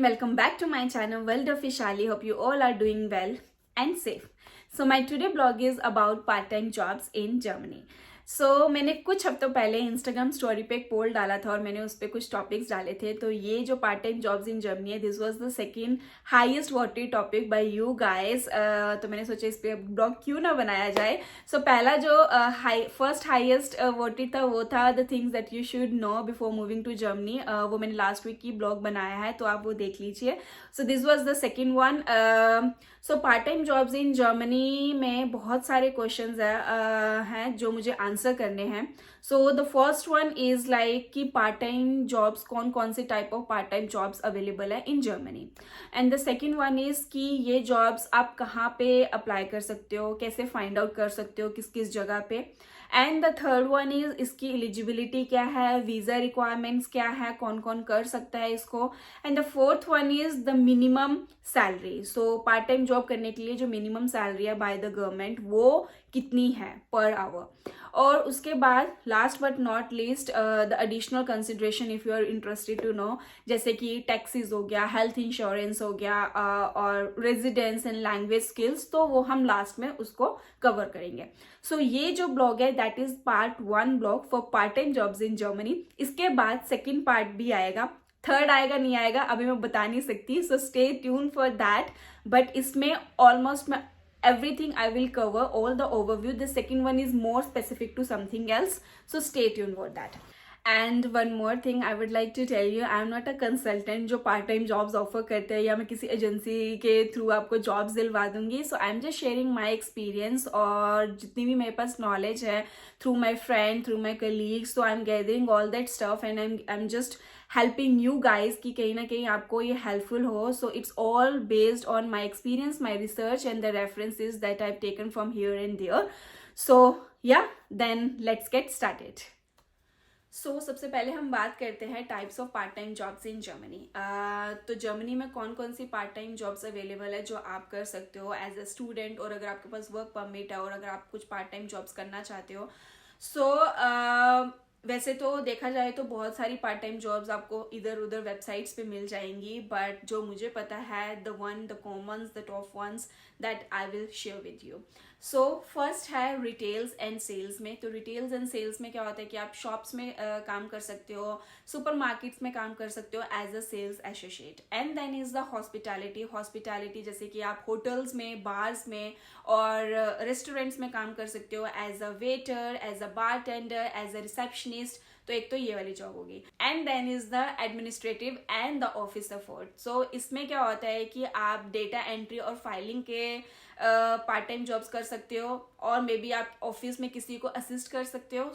welcome back to my channel World of Ishali. Hope you all are doing well and safe. So my today blog is about part-time jobs in Germany. मैंने कुछ हफ्तों पहले Instagram story पे एक पोल डाला था और मैंने उस पर कुछ टॉपिक्स डाले थे. तो ये जो part time jobs in Germany है, this was the second highest voted topic by you guys. तो मैंने सोचा इस पे ब्लॉग क्यों ना बनाया जाए. पहला जो फर्स्ट हाईएस्ट वोटेड था वो था the things that you should know before moving to Germany. वो मैंने लास्ट वीक की ब्लॉग बनाया है, तो आप वो देख लीजिए. This was the second one. Part time jobs in Germany में बहुत सारे क्वेश्चंस हैं जो मुझे आंसर करने हैं. The first one is like कि पार्ट टाइम जॉब्स कौन कौन से type of part time jobs available है in Germany. And the second one is कि ये जॉब्स आप कहाँ पे अप्लाई कर सकते हो, कैसे फाइंड आउट कर सकते हो, किस किस जगह पे. And the third one is इसकी एलिजिबिलिटी क्या है, वीजा रिक्वायरमेंट्स क्या है, कौन कौन कर सकता है इसको. And the fourth one is the minimum salary. Part time job करने के लिए जो मिनिमम सैलरी है बाय द गवर्नमेंट वो कितनी है पर आवर. और उसके बाद last but not least the additional consideration if you are interested to know, जैसे कि टैक्सेस हो गया, हेल्थ इंश्योरेंस हो गया और रेजिडेंस एंड लैंग्वेज स्किल्स. तो वो हम लास्ट में उसको कवर करेंगे. ये जो ब्लॉग है that is part 1 blog for part time jobs in Germany. इसके बाद सेकेंड पार्ट भी आएगा, थर्ड आएगा नहीं आएगा अभी मैं बता नहीं सकती. Stay tune for that. But इसमें ऑलमोस्ट मैं everything I will cover, all the overview. The second one is more specific to something else, so stay tuned for that. And one more thing I would like to tell you, I am not a consultant जो part time jobs offer करते हैं या मैं किसी agency के through आपको jobs दिलवा दूंगी. I am just sharing my experience और जितनी भी मेरे पास नॉलेज है through my friend, through my colleagues. I am gathering all that stuff and I am just helping you guys कि कहीं ना कहीं आपको ये हेल्पफुल हो. It's all based on my experience, my research and the references that I have taken from here and there. Then let's get started. सबसे पहले हम बात करते हैं types of part time jobs in Germany. तो Germany में कौन कौन सी पार्ट टाइम जॉब्स अवेलेबल है जो आप कर सकते हो एज अ स्टूडेंट, और अगर आपके पास वर्क परमिट है और अगर आप कुछ पार्ट टाइम जॉब्स करना चाहते हो. वैसे तो देखा जाए तो बहुत सारी पार्ट टाइम जॉब्स आपको इधर उधर वेबसाइट्स पे मिल जाएंगी, बट जो मुझे पता है the commons, the top ones that I will share with you. First है रिटेल्स एंड सेल्स में. तो रिटेल्स एंड सेल्स में क्या होता है कि आप शॉप्स में काम कर सकते हो, सुपरमार्केट्स में काम कर सकते हो as a sales associate. And then is the hospitality जैसे कि आप होटल्स में, बार्स में और रेस्टोरेंट्स में काम कर सकते हो as a waiter, as a bartender, as a receptionist. तो एक तो ये वाली जॉब होगी. And then is the administrative and the office support. इसमें क्या होता है कि आप डेटा एंट्री और फाइलिंग के पार्ट टाइम जॉब्स कर सकते हो, और मे बी आप ऑफिस में किसी को असिस्ट कर सकते हो.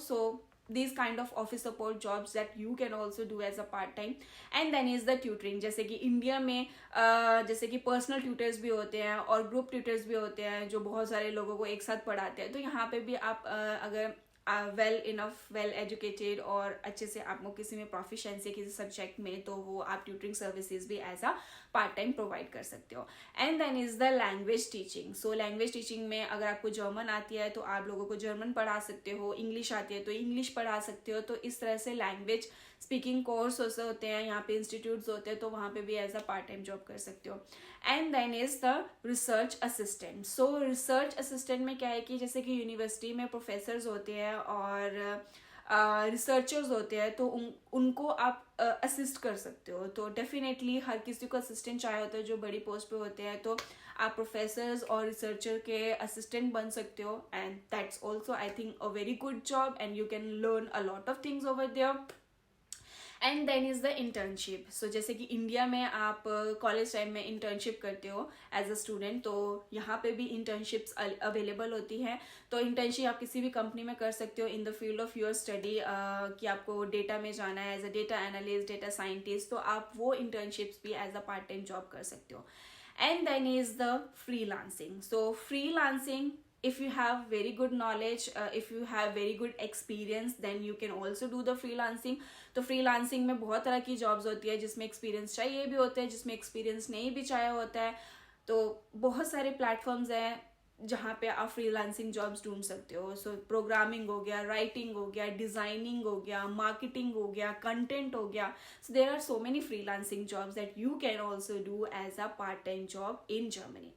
these kind of office support jobs that you can also do as a part time. And then is the tutoring, जैसे कि इंडिया में जैसे कि पर्सनल ट्यूटर्स भी होते हैं और ग्रुप ट्यूटर्स भी होते हैं जो बहुत सारे लोगों को एक साथ पढ़ाते हैं. तो यहाँ पे भी आप अगर वेल इनफ, वेल एजुकेटेड और अच्छे से आपको किसी में प्रोफिशिएंसी किसी सब्जेक्ट में, तो वो आप ट्यूटरिंग सर्विसेज भी as a part time provide कर सकते हो. And then is the language teaching. Language teaching में अगर आपको जर्मन आती है तो आप लोगों को जर्मन पढ़ा सकते हो, इंग्लिश आती है तो इंग्लिश पढ़ा सकते हो. तो इस तरह से लैंग्वेज स्पीकिंग कोर्स होते हैं, यहाँ पे इंस्टीट्यूट्स होते हैं, तो वहाँ पे भी as a part time job कर सकते हो. And then is the research assistant. Research assistant में क्या है कि जैसे कि यूनिवर्सिटी में प्रोफेसर्स होते हैं और रिसर्चर्स होते हैं, तो उनको आप असिस्ट कर सकते हो. तो डेफिनेटली हर किसी को असिस्टेंट चाहिए होता है जो बड़ी पोस्ट पे होते हैं, तो आप प्रोफेसर्स और रिसर्चर के असिस्टेंट बन सकते हो. And that's also I think a very good job and you can learn a lot of things over there. And then is the internship. जैसे कि इंडिया में आप कॉलेज टाइम में इंटर्नशिप करते हो एज अ स्टूडेंट, तो यहाँ पे भी इंटर्नशिप्स अवेलेबल होती हैं. तो इंटर्नशिप आप किसी भी कंपनी में कर सकते हो in the field of your study, कि आपको डेटा में जाना है as a data analyst, data scientist, तो आप वो इंटर्नशिप्स भी as a part time job कर सकते हो. And then is the freelancing. Freelancing, if you have very good knowledge, if you have very good experience, then you can also do the freelancing. तो freelancing में बहुत तरह की jobs होती है जिसमें experience चाहिए भी होता है, जिसमें experience नहीं भी चाहिए होता है. तो बहुत सारे platforms हैं जहाँ पे आप फ्रीलांसिंग जॉब्स ढूंढ सकते हो. सो प्रोग्रामिंग हो गया, राइटिंग हो गया, डिजाइनिंग हो गया, मार्केटिंग हो गया, कंटेंट हो गया. So there are so many freelancing jobs that you can also do as a part time job in Germany.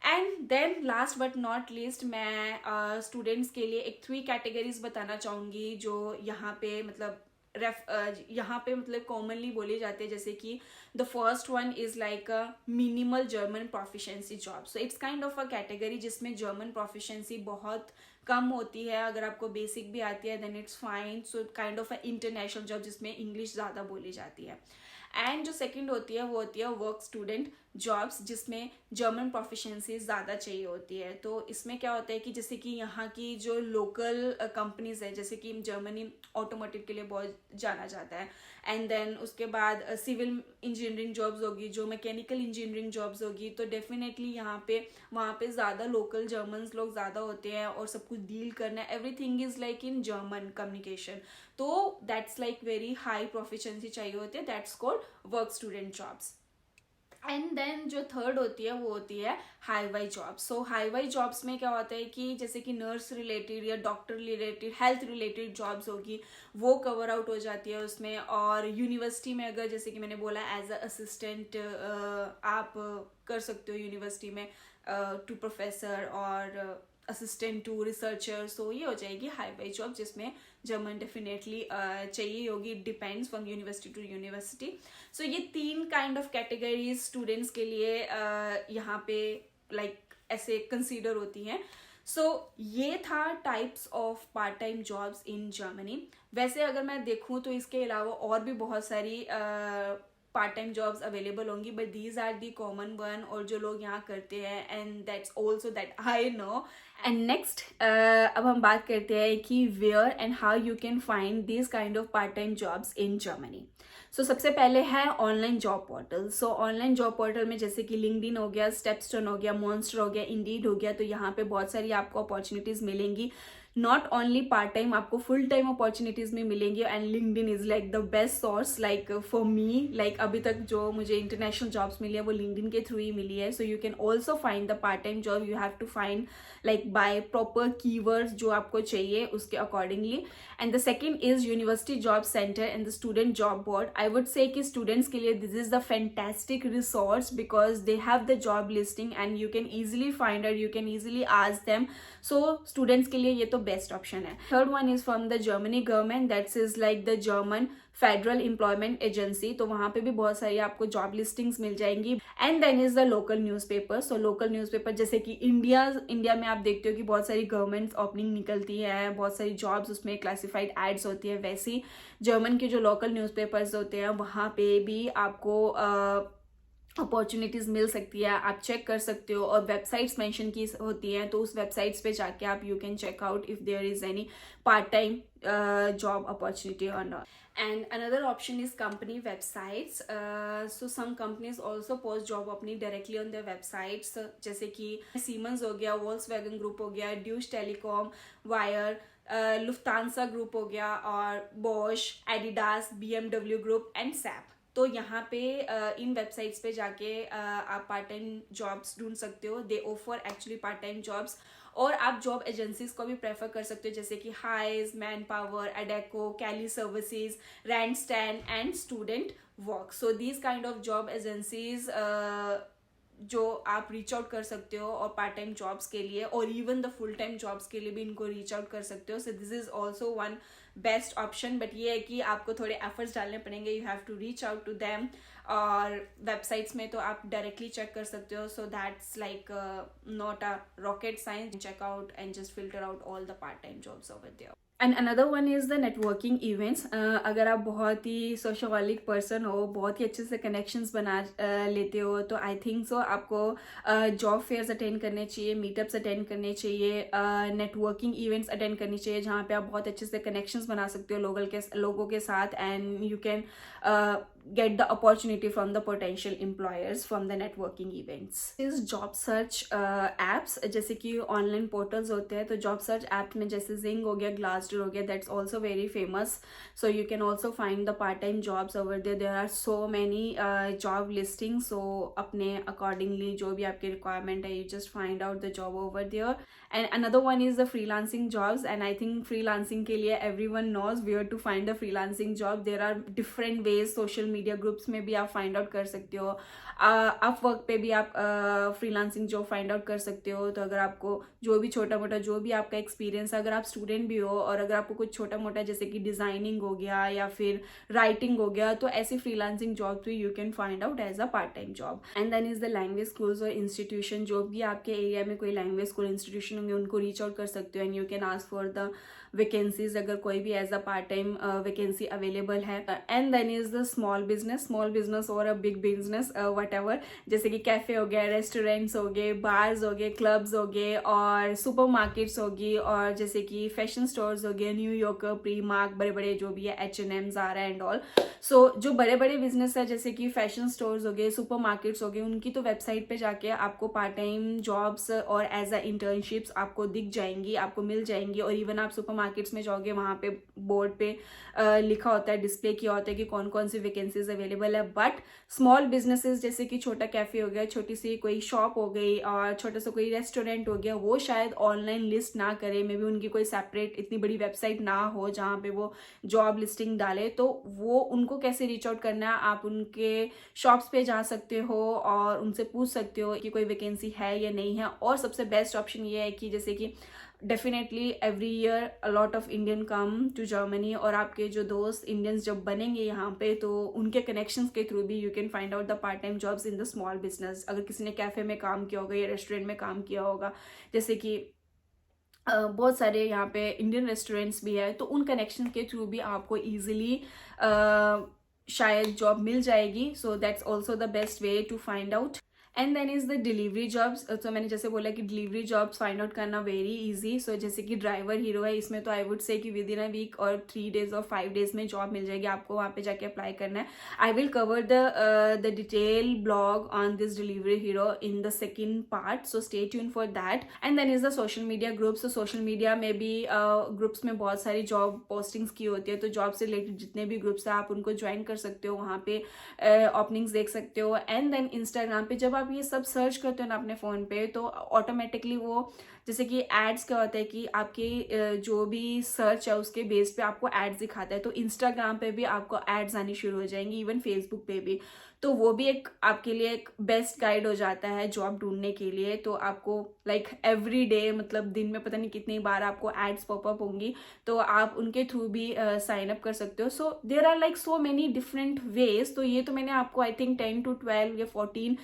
And then last but not least मैं स्टूडेंट्स के लिए एक 3 कैटेगरीज बताना चाहूँगी जो यहाँ पे मतलब यहाँ पे मतलब कॉमनली बोले जाते हैं. जैसे कि the first one is like a minimal German proficiency job. So it's kind of a category जिसमें जर्मन प्रोफिशिएंसी बहुत कम होती है. अगर आपको बेसिक भी आती है then it's fine. So kind of a international job जिसमें इंग्लिश ज़्यादा बोली जाती है. एंड जो सेकंड होती है वो होती है वर्क स्टूडेंट जॉब्स जिसमें जर्मन प्रोफिशिएंसी ज़्यादा चाहिए होती है. तो इसमें क्या होता है कि जैसे कि यहाँ की जो लोकल कंपनीज है, जैसे कि जर्मनी ऑटोमोटिव के लिए बहुत जाना जाता है. एंड देन उसके बाद सिविल इंजीनियरिंग जॉब्स होगी, जो मैकेनिकल इंजीनियरिंग जॉब्स होगी. तो डेफिनेटली वहाँ पे ज़्यादा लोकल जर्मन्स लोग ज़्यादा होते हैं और सब कुछ डील करना, everything is like in German communication. तो that's like very high proficiency चाहिए होती है. That's called work student jobs. And then जो थर्ड होती है वो होती है HiWi jobs. So HiWi jobs में क्या होता है कि जैसे कि नर्स रिलेटेड या doctor related, health related jobs होगी, वो कवर आउट हो जाती है उसमें. और यूनिवर्सिटी में अगर जैसे कि मैंने बोला एज अ असिस्टेंट आप कर सकते हो यूनिवर्सिटी में टू प्रोफेसर और असिस्टेंट टू रिसर्चर. सो ये हो जाएगी हाई वाई जॉब जिसमें जर्मन डेफिनेटली चाहिए होगी. It depends from university to university. So ये 3 काइंड ऑफ कैटेगरीज स्टूडेंट्स के लिए यहाँ पे लाइक ऐसे कंसीडर होती हैं. सो ये था types of part time jobs in Germany. वैसे अगर मैं देखूँ तो इसके अलावा और भी बहुत सारी पार्ट टाइम जॉब्स अवेलेबल होंगी, but these are the common one और जो लोग यहाँ करते हैं. And that's also that I know. And next अब हम बात करते हैं कि where and how you can find this kind of part time jobs in Germany. So सबसे पहले है online job portal. So online job portal में जैसे कि लिंक्डइन हो गया, स्टेपस्टोन हो गया, मॉन्स्टर हो गया, इंडीड हो गया. तो यहाँ पे बहुत सारी आपको अपॉर्चुनिटीज मिलेंगी. नॉट ओनली पार्ट टाइम, आपको फुल टाइम अपॉर्चुनिटीज में मिलेंगी. And LinkedIn is like the best source like for me. Like अभी तक जो मुझे इंटरनेशनल जॉब्स मिली है वो लिंक्डइन के थ्रू ही मिली है. So you can also find the part time job. You have to find like by proper keywords जो आपको चाहिए उसके accordingly. And the second is university job center and the student job board. I would say कि students के लिए this is the fantastic resource because they have the job listing and you can easily find out, you can easily ask them. So students के लिए ये तो best option है. Third one is from the Germany government, that's is like the German federal employment agency. तो वहां पे भी बहुत सारी आपको जॉब लिस्टिंग्स मिल जाएंगी. And then is the local newspaper. So local newspaper जैसे कि इंडिया में आप देखते हो कि बहुत सारी गवर्नमेंट ओपनिंग निकलती है, बहुत सारी जॉब्स उसमें क्लासिफाइड एड्स होती है. वैसे ही जर्मन के जो लोकल न्यूज़पेपर्स होते हैं वहाँ पे भी आपको अपॉर्चुनिटीज़ मिल सकती है. आप चेक कर सकते हो. और वेबसाइट्स मेंशन की होती हैं तो उस वेबसाइट्स पे जाके आप you can check out if there is any part time job opportunity or not. And another option is company websites. So some companies also post job opening directly on their websites. जैसे कि Siemens हो गया, Volkswagen Group हो गया, Deutsche Telekom, Wire, Lufthansa Group हो गया और Bosch, Adidas, BMW Group and SAP. तो यहाँ पे इन वेबसाइट्स पे जाके आप पार्ट टाइम जॉब्स ढूंढ सकते हो. दे offer actually part time jobs. और आप जॉब एजेंसीज को भी प्रेफर कर सकते हो जैसे कि Hays, Manpower, Adecco, Kelly Services, Randstad and student work. So these kind of job agencies जो आप रीच आउट कर सकते हो और पार्ट टाइम जॉब्स के लिए और even the full time jobs के लिए भी इनको रीच आउट कर सकते हो. So this is also one best option. But ये है कि आपको थोड़े एफर्ट्स डालने पड़ेंगे. You have to reach out to them. और वेबसाइट्स में तो आप डायरेक्टली चेक कर सकते हो. So that's like not a rocket science. Check out and just filter out all the part time jobs over there. And another one is the networking events. अगर आप बहुत ही सोशोलिक पर्सन हो, बहुत ही अच्छे से कनेक्शंस बना लेते हो तो आई थिंक सो आपको जॉब फेयर्स अटेंड करने चाहिए, मीटअप्स अटेंड करने चाहिए, नेटवर्किंग इवेंट्स अटेंड करनी चाहिए जहाँ पे आप बहुत अच्छे से कनेक्शंस बना सकते हो लोगों के साथ. And you can get the opportunity from the potential employers from the networking events. इस job search apps जैसे कि online portals होते हैं, तो job search app में जैसे Zing हो गया, Glassdoor हो गया, that's also very famous. So you can also find the part-time jobs over there. There are so many job listings. So अपने accordingly जो भी आपकी requirement है, you just find out the job over there. And another one is the freelancing jobs, and I think freelancing के लिए everyone knows where to find the freelancing job. There are different ways. Social media groups में भी आप find out कर सकते हो, Upwork पे भी आप freelancing job find out कर सकते हो. तो अगर आपको जो भी छोटा मोटा जो भी आपका एक्सपीरियंस, अगर आप स्टूडेंट भी हो और अगर आपको कुछ छोटा मोटा जैसे कि डिजाइनिंग हो गया या फिर राइटिंग हो गया, तो ऐसी फ्रीलांसिंग जॉब भी you can find out as a part time job. And then is the language schools और इंस्टीट्यूशन. जो भी आपके एरिया में कोई लैंग्वेज स्कूल इंस्टीट्यूशन होंगे उनको रीच आउट कर सकते हो and you can ask for the vacancies अगर कोई भी as a part time vacancy available है. And then is the small business और a big business whatever, जैसे कि कैफे हो गया, रेस्टोरेंट्स हो गए, बार्स हो गए, क्लब्स हो गए और सुपर मार्केट्स होगी, और जैसे कि फैशन स्टोर्स हो गए, न्यूयॉर्क, प्रीमार्क, बड़े बड़े जो भी है, H&M, Zara एंड ऑल. सो जो बड़े बड़े बिजनेस है जैसे कि फैशन स्टोर्स हो गए, सुपर मार्केट्स हो गए, उनकी तो वेबसाइट पे जाके आपको पार्ट टाइम जॉब्स और एज अ इंटर्नशिप्स आपको दिख जाएंगी, आपको मिल जाएंगी. और इवन आप सुपर मार्केट्स में जाओगे, वहाँ पे बोर्ड पे लिखा होता है, डिस्प्ले किया होता है कि कौन कौन सी वैकेंसीज अवेलेबल है. बट स्मॉल बिजनेसेस जैसे कि छोटा कैफे हो गया, छोटी सी कोई शॉप हो गई और छोटा सा कोई रेस्टोरेंट हो गया, वो शायद ऑनलाइन लिस्ट ना करे, मे बी उनकी कोई सेपरेट इतनी बड़ी वेबसाइट ना हो जहाँ पे वो जॉब लिस्टिंग डाले. तो वो उनको कैसे रीच आउट करना है, आप उनके शॉप्स पे जा सकते हो और उनसे पूछ सकते हो कि कोई वैकेंसी है या नहीं है. और सबसे बेस्ट ऑप्शन ये है कि जैसे कि definitely every year a lot of Indian come to Germany, और आपके जो दोस्त इंडियंस जब बनेंगे यहाँ पे तो उनके कनेक्शंस के थ्रू भी you can find out the part time jobs in the small business. अगर किसी ने कैफे में काम किया होगा या रेस्टोरेंट में काम किया होगा, जैसे कि बहुत सारे यहाँ पे इंडियन रेस्टोरेंट्स भी है, तो उन कनेक्शन के थ्रू भी आपको ईजिली शायद जॉब मिल जाएगी. So that's also the best way to find out. And then is the delivery jobs. तो मैंने जैसे बोला कि डिलीवरी जॉब्स फाइंड आउट करना वेरी इजी. सो जैसे कि ड्राइवर हीरो है, इसमें तो आई वुड से कि विद इन अ वीक और 3 days और 5 days में जॉब मिल जाएगी. आपको वहाँ पे जाके अप्लाई करना है. I will cover the detail blog on this delivery hero in the second part, so stay tune for that. And then is the social media groups. तो सोशल मीडिया में भी ग्रुप्स में बहुत सारी जॉब पोस्टिंग्स की होती है, तो जॉब से रिलेटेड जितने भी ग्रुप्स है आप उनको ज्वाइन कर सकते हो, वहाँ पे ओपनिंग्स देख सकते हो. एंड देन इंस्टाग्राम पे जब आप ये सब सर्च करते हो ना अपने फ़ोन पे, तो ऑटोमेटिकली वो जैसे कि एड्स क्या होता है कि आपके जो भी सर्च है उसके बेस पे आपको एड्स दिखाता है. तो इंस्टाग्राम पे भी आपको एड्स आनी शुरू हो जाएंगी, इवन फेसबुक पे भी. तो वो भी एक आपके लिए एक बेस्ट गाइड हो जाता है जॉब ढूंढने के लिए. तो आपको लाइक एवरी डे, मतलब दिन में पता नहीं कितनी बार आपको एड्स पॉपअप होंगी, तो आप उनके थ्रू भी साइन अप कर सकते हो. So there are like so many different ways. तो ये तो मैंने आपको आई थिंक 10 to 12 या 14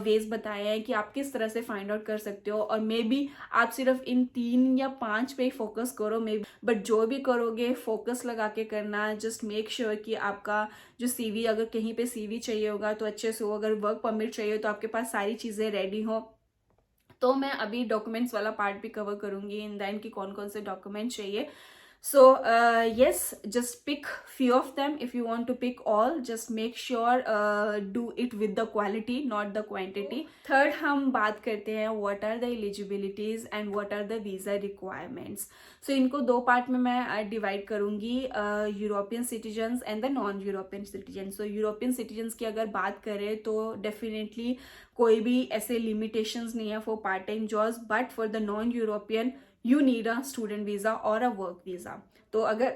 वेज बताए हैं कि आप किस तरह से फाइंड आउट कर सकते हो. और मे बी आप सिर्फ इन 3 या 5 पे फोकस करो, मे बी, बट जो भी करोगे फोकस लगा के करना. जस्ट मेक श्योर कि आपका जो CV, अगर कहीं पे CV चाहिए होगा तो अच्छे से हो, अगर वर्क परमिट चाहिए तो आपके पास सारी चीज़ें रेडी हो. तो मैं अभी डॉक्यूमेंट्स वाला पार्ट भी कवर करूंगी इन दैन कि कौन कौन से डॉक्यूमेंट चाहिए. So yes, just pick few of them. If you want to pick all, just make sure do it with the quality, not the quantity. Third, हम बात करते हैं what are the eligibilities and what are the visa requirements. So इनको 2 part में मैं divide करूंगी, European citizens and the non European citizens. So European citizens की अगर बात करें तो डेफिनेटली कोई भी ऐसे लिमिटेशंस नहीं है for part time jobs, but for the non European you need a student visa और अ वर्क वीज़ा. तो अगर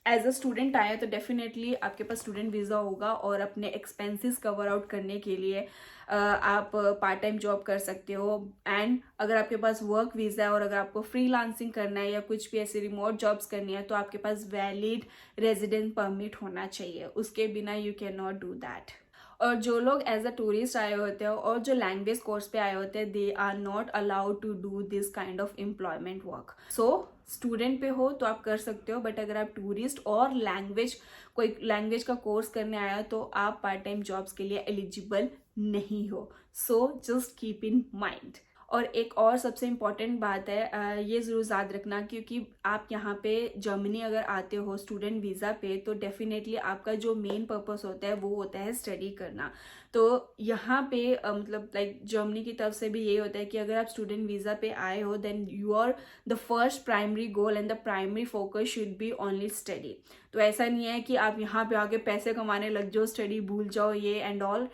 एज अ स्टूडेंट आए तो डेफिनेटली आपके पास स्टूडेंट वीज़ा होगा और अपने एक्सपेंसेस कवर आउट करने के लिए आप पार्ट टाइम जॉब कर सकते हो. एंड अगर आपके पास वर्क वीज़ा है और अगर आपको फ्रीलांसिंग करना है या कुछ भी ऐसी रिमोट जॉब्स करनी है, तो आपके पास वैलिड रेजिडेंट परमिट होना चाहिए. उसके बिना you can not do that. और जो लोग एज अ टूरिस्ट आए होते हैं और जो लैंग्वेज कोर्स पे आए होते हैं, they are not allowed to do this kind of employment work. So student पे हो तो आप कर सकते हो, बट अगर आप टूरिस्ट और कोई लैंग्वेज का कोर्स करने आया तो आप पार्ट टाइम जॉब्स के लिए एलिजिबल नहीं हो. So just keep in mind. और एक और सबसे इम्पॉर्टेंट बात है, ये ज़रूर याद रखना, क्योंकि आप यहाँ पे जर्मनी अगर आते हो स्टूडेंट वीज़ा पे, तो डेफिनेटली आपका जो मेन पर्पस होता है वो होता है स्टडी करना। तो यहाँ पे मतलब लाइक जर्मनी की तरफ से भी ये होता है कि अगर आप स्टूडेंट वीज़ा पे आए हो, then your the first primary goal and the primary focus should be only study. तो ऐसा नहीं है कि आप यहाँ पे आके पैसे कमाने लग जाओ, स्टडी भूल जाओ, ये एंड ऑल।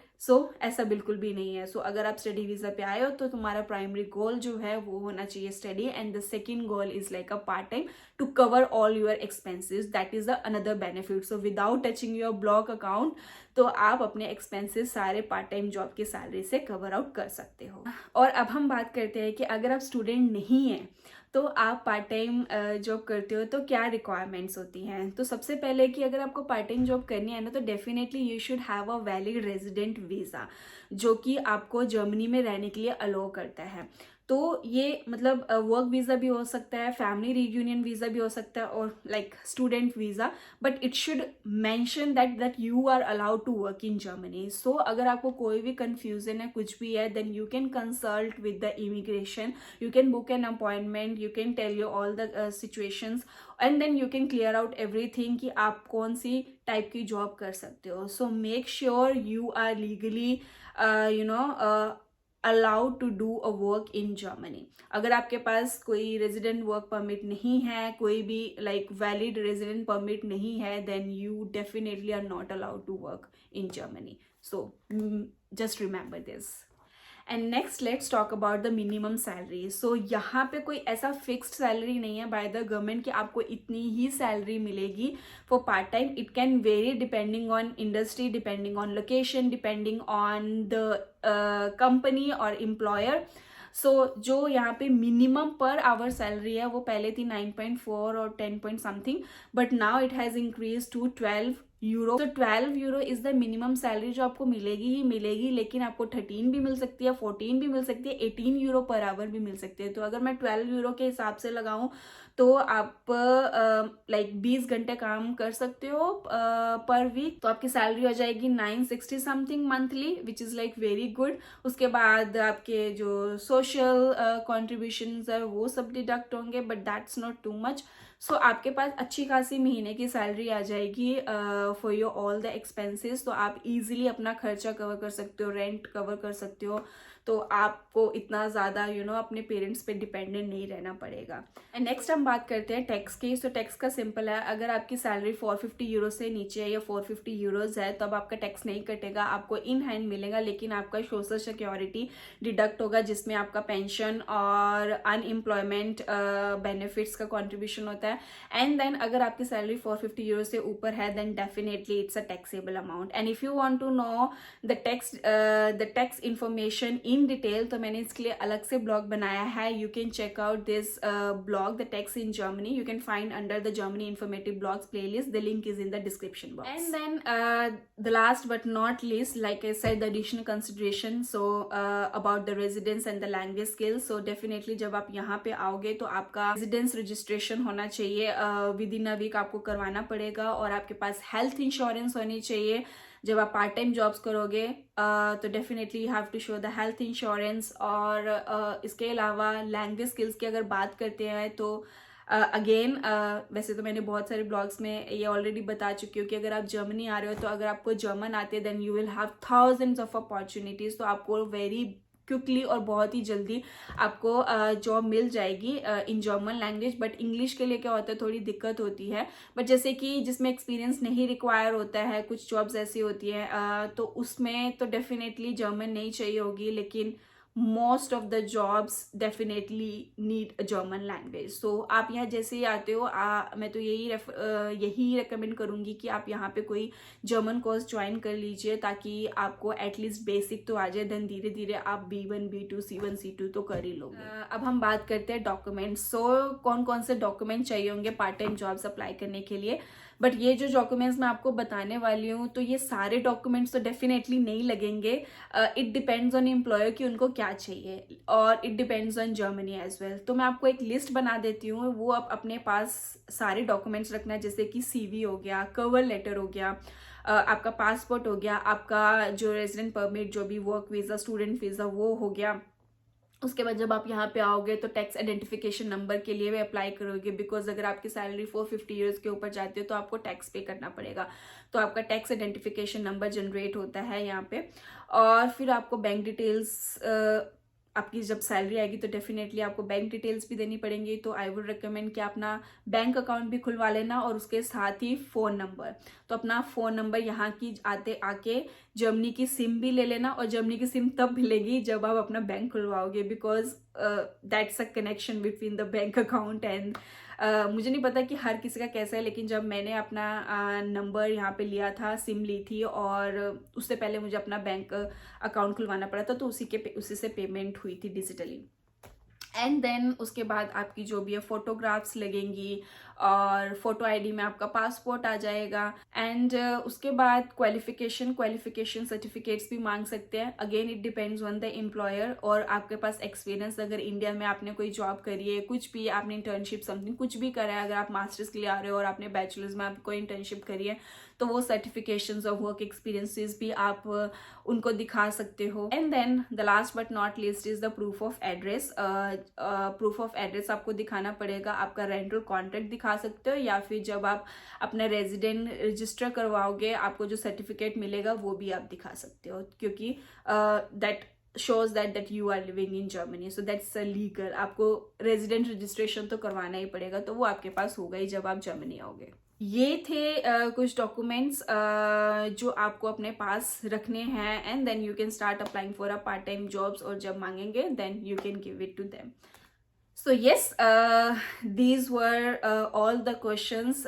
ऐसा बिल्कुल भी नहीं है। अगर आप स्टडी वीज़ा पे आए हो तो तुम्हारा प्राइमरी गोल जो है वो होना चाहिए study, and the second goal is like a part time to cover all your expenses, that is the another benefit. Without touching your block account, तो आप अपने एक्सपेंसेस सारे पार्ट टाइम जॉब की सैलरी से कवर आउट कर सकते हो। और अब हम बात करते हैं कि अगर आप स्टूडेंट नहीं हैं तो आप पार्ट टाइम जॉब करते हो तो क्या रिक्वायरमेंट्स होती हैं। तो सबसे पहले कि अगर आपको पार्ट टाइम जॉब करनी है ना, तो definitely you should have a valid resident visa, जो कि आपको जर्मनी में रहने के लिए अलाउ करता है। तो ये मतलब वर्क वीज़ा भी हो सकता है, फैमिली रीयूनियन वीज़ा भी हो सकता है, और like student visa, but it should mention that you are allowed to work in Germany. अगर आपको कोई भी कंफ्यूजन है, कुछ भी है, then you can consult with the immigration, you can book an appointment, you can tell you all the situations, and then you can clear out everything कि आप कौन सी टाइप की जॉब कर सकते हो। So make sure you are legally allowed to do a work in Germany। अगर आपके पास कोई रेजिडेंट वर्क परमिट नहीं है, कोई भी लाइक वैलिड रेजिडेंट परमिट नहीं है, then you definitely are not allowed to work in Germany। Just remember this। And next let's talk about the minimum salary. यहाँ पे कोई ऐसा फिक्स्ड सैलरी नहीं है बाय द गवर्नमेंट कि आपको इतनी ही सैलरी मिलेगी for part time. It can very depending on industry, depending on location, depending on the company और एम्प्लॉयर। जो यहाँ पे मिनिमम पर आवर सैलरी है वो पहले थी 9.4 और 10 point something, but now it has increase to 12 euro. 12 euro is the minimum salary जो आपको मिलेगी ही मिलेगी, लेकिन आपको 13 भी मिल सकती है, 14 भी मिल सकती है, 18 यूरो पर आवर भी मिल सकती है। तो अगर मैं 12 यूरो के हिसाब से लगाऊं तो आप लाइक 20 घंटे काम कर सकते हो पर वीक, तो आपकी सैलरी हो जाएगी 960 something monthly, which is like very good. उसके बाद आपके जो सोशल कॉन्ट्रीब्यूशंस है वो सब डिडक्ट होंगे, but that's not too much. आपके पास अच्छी खासी महीने की सैलरी आ जाएगी for your all the expenses. तो आप इजीली अपना खर्चा कवर कर सकते हो, रेंट कवर कर सकते हो, तो आपको इतना ज़्यादा अपने पेरेंट्स पे डिपेंडेंट नहीं रहना पड़ेगा। एंड नेक्स्ट हम बात करते हैं टैक्स की। टैक्स का सिंपल है, अगर आपकी सैलरी 450 यूरो से नीचे है या 450 यूरोज है तो अब आपका टैक्स नहीं कटेगा, आपको इन हैंड मिलेगा, लेकिन आपका सोशल सिक्योरिटी डिडक्ट होगा, जिसमें आपका पेंशन और अनएम्प्लॉयमेंट बेनिफिट्स का कॉन्ट्रीब्यूशन होता है। एंड देन अगर आपकी सैलरी 450 यूरो से ऊपर है, then definitely it's a taxable amount. And if you want to know the tax information in detail, तो मैंने इसके लिए अलग से ब्लॉग बनाया है। You can check out this blog, the tax in Germany, you can find under the Germany informative blogs playlist, the link is in the description box. And then the last but not least, like I said, the additional consideration about the residence and the language skills। Definitely जब आप यहाँ पे आओगे तो आपका residence registration होना चाहिए, with in a week आपको करवाना पड़ेगा, और आपके पास हेल्थ इंश्योरेंस होनी चाहिए। जब आप पार्ट टाइम जॉब्स करोगे तो definitely you have to show the health insurance. और इसके अलावा लैंग्वेज स्किल्स की अगर बात करते हैं तो अगेन वैसे तो मैंने बहुत सारे ब्लॉग्स में ये ऑलरेडी बता चुकी हूँ कि अगर आप जर्मनी आ रहे हो तो अगर आपको जर्मन आते हैं then you will have thousands of opportunities. तो आपको वेरी क्विकली और बहुत ही जल्दी आपको जॉब मिल जाएगी in German language. But English के लिए क्या होता है, थोड़ी दिक्कत होती है। बट जैसे कि जिसमें एक्सपीरियंस नहीं रिक्वायर होता है, कुछ जॉब्स ऐसी होती हैं तो उसमें तो डेफिनेटली जर्मन नहीं चाहिए होगी, लेकिन most of the jobs definitely need a German language. आप यहाँ जैसे ही आते हो मैं तो यही रेकमेंड करूँगी कि आप यहाँ पे कोई जर्मन कोर्स ज्वाइन कर लीजिए, ताकि आपको एटलीस्ट बेसिक तो आ जाए, देन धीरे धीरे आप B1 B2 C1 C2 तो कर ही लोगे। अब हम बात करते हैं डॉक्यूमेंट्स। कौन कौन से डॉक्यूमेंट चाहिए होंगे पार्ट टाइम जॉब्स अप्लाई करने के लिए। बट ये जो डॉक्यूमेंट्स मैं आपको बताने वाली हूँ, तो ये सारे डॉक्यूमेंट्स तो डेफिनेटली नहीं लगेंगे। इट डिपेंड्स ऑन एम्प्लॉयर कि उनको क्या चाहिए, और it depends on Germany as well. तो मैं आपको एक लिस्ट बना देती हूँ, वो आप अपने पास सारे डॉक्यूमेंट्स रखना, जैसे कि CV हो गया, कवर लेटर हो गया, आपका पासपोर्ट हो गया, आपका जो रेजिडेंट परमिट, जो भी वर्क वीज़ा, स्टूडेंट वीज़ा वो हो गया, उसके बाद जब आप यहाँ पे आओगे तो टैक्स आइडेंटिफिकेशन नंबर के लिए भी अप्लाई करोगे, बिकॉज अगर आपकी सैलरी 450 ईयर्स के ऊपर जाती है तो आपको टैक्स पे करना पड़ेगा। तो आपका टैक्स आइडेंटिफिकेशन नंबर जनरेट होता है यहाँ पे। और फिर आपको बैंक डिटेल्स, आपकी जब सैलरी आएगी तो डेफिनेटली आपको बैंक डिटेल्स भी देनी पड़ेंगी। तो आई वुड रिकमेंड कि अपना बैंक अकाउंट भी खुलवा लेना और उसके साथ ही फ़ोन नंबर। तो अपना फ़ोन नंबर यहाँ की आके जर्मनी की सिम भी ले लेना, और जर्मनी की सिम तब मिलेगी जब आप अपना बैंक खुलवाओगे, because that's a connection between the bank account and मुझे नहीं पता कि हर किसी का कैसा है, लेकिन जब मैंने अपना नंबर यहाँ पे लिया था, सिम ली थी, और उससे पहले मुझे अपना बैंक अकाउंट खुलवाना पड़ा था, तो उसी से पेमेंट हुई थी डिजिटली। एंड देन उसके बाद आपकी जो भी है फोटोग्राफ्स लगेंगी, और फोटो आईडी में आपका पासपोर्ट आ जाएगा। एंड उसके बाद क्वालिफिकेशन सर्टिफिकेट्स भी मांग सकते हैं। Again it depends on the employer, और आपके पास एक्सपीरियंस, अगर इंडिया में आपने कोई जॉब करी है, कुछ भी आपने इंटर्नशिप समथिंग कुछ भी करा है, अगर आप मास्टर्स के लिए आ रहे हो और आपने बैचलर्स में आप कोई इंटर्नशिप करी है, तो वो सर्टिफिकेशंस और वर्क एक्सपीरियंसेस भी आप उनको दिखा सकते हो। And then the last but not least is the proof of address. Proof of address आपको दिखाना पड़ेगा। आपका रेंटल कॉन्ट्रैक्ट दिखा सकते हो, या फिर जब आप अपना रेजिडेंट रजिस्टर करवाओगे आपको जो सर्टिफिकेट मिलेगा वो भी आप दिखा सकते हो, क्योंकि that shows that you are living in Germany, so that's illegal। आपको रेजिडेंट रजिस्ट्रेशन तो करवाना ही पड़ेगा, तो वो आपके पास होगा ही जब आप जर्मनी आओगे। ये थे कुछ डॉक्यूमेंट्स जो आपको अपने पास रखने हैं, and then you can start applying for a part time jobs, और जब मांगेंगे then you can give it to them. So yes, these were all the questions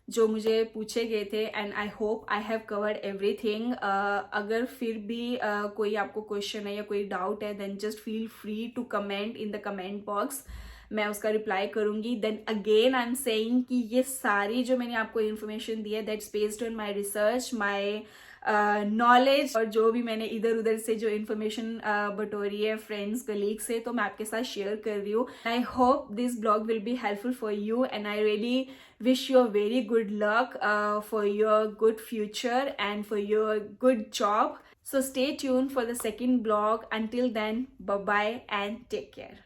जो मुझे पूछे गए थे, and I hope I have covered everything. अगर फिर भी कोई आपको क्वेश्चन है या कोई डाउट है, then just feel free to comment in the comment box, मैं उसका रिप्लाई करूंगी। Then again I am saying कि ये सारी जो मैंने आपको इन्फॉर्मेशन दी है, that's based on my research, my knowledge, और जो भी मैंने इधर उधर से जो इन्फॉर्मेशन बटोरी है फ्रेंड्स कलीग से, तो मैं आपके साथ शेयर कर रही हूँ। I hope this blog will be helpful for you, and I really wish you a very good luck for your good future and for your good job. So stay tuned for the second blog. Until then, bye bye and take care.